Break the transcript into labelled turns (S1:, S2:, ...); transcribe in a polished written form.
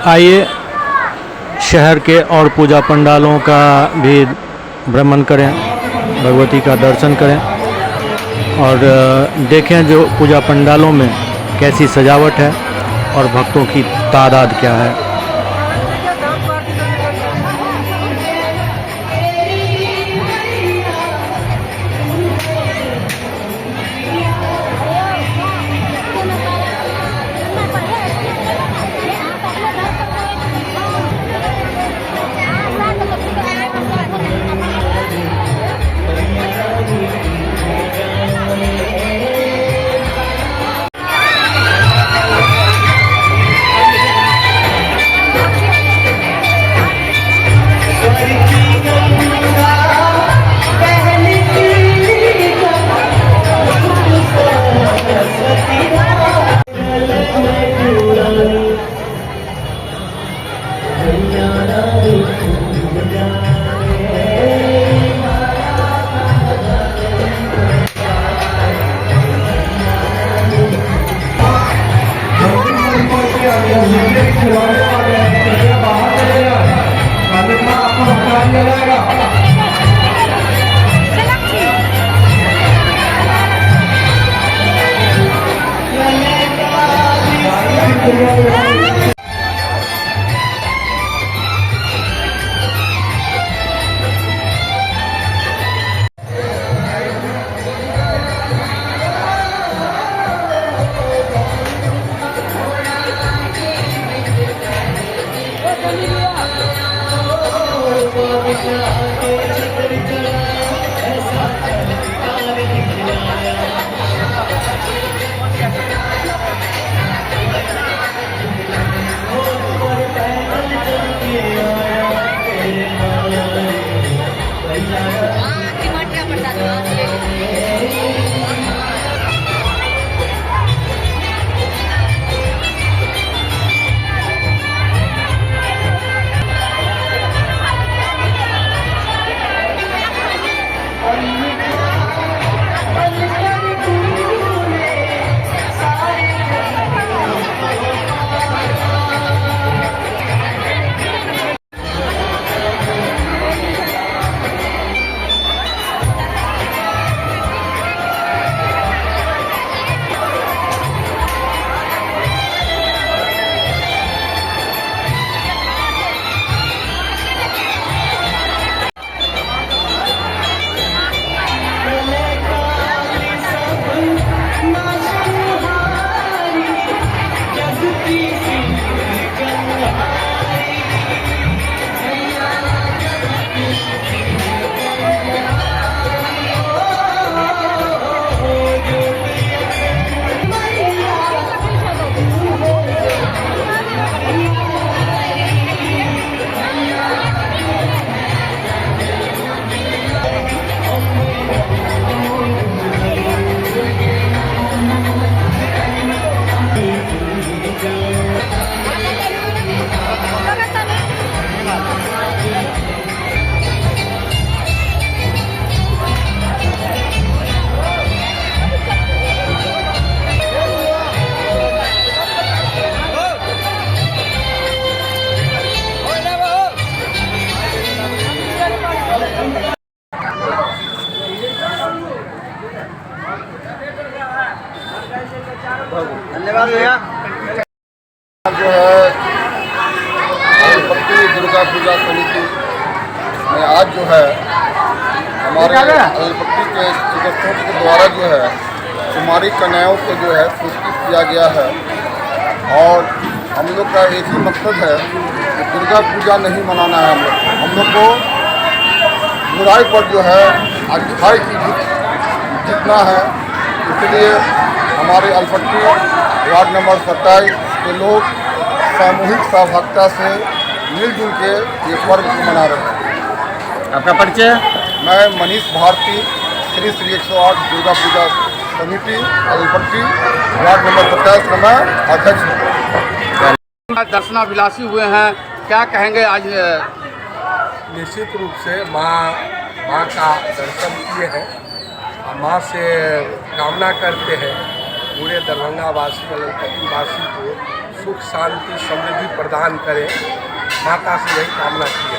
S1: आइए शहर के और पूजा पंडालों का भी भ्रमण करें, भगवती का दर्शन करें और देखें जो पूजा पंडालों में कैसी सजावट है और भक्तों की तादाद क्या है।
S2: धन्यवाद भैया।
S3: जो है अलीपट्टी दुर्गा पूजा समिति में आज जो है हमारे अलीपट्टी के सदस्यों के द्वारा जो है कुमारी कन्याओं को जो है पुरस्कृत किया गया है और हम लोग का एक ही मकसद है कि दुर्गा पूजा नहीं मनाना है। हम लोग को बुराई पर जो है अच्छाई की जीतना है। इसलिए हमारे अलीपट्टी वार्ड नंबर 27 के लोग सामूहिक सहभागिता से मिलजुल के ये पर्व को मना रहे हैं।
S2: आपका परिचय?
S3: मैं मनीष भारती, श्री श्री 108 दुर्गा पूजा समिति अलीपट्टी वार्ड नंबर 27 का मैं अध्यक्ष हूँ।
S2: दर्शनाभिलाषी हुए हैं, क्या कहेंगे आज?
S4: निश्चित रूप से माँ का दर्शन किए हैं और माँ से कामना करते हैं पूरे दरभंगा वासी अलीपट्टी वासी को सुख शांति समृद्धि प्रदान करें, माता से यही कामना की है।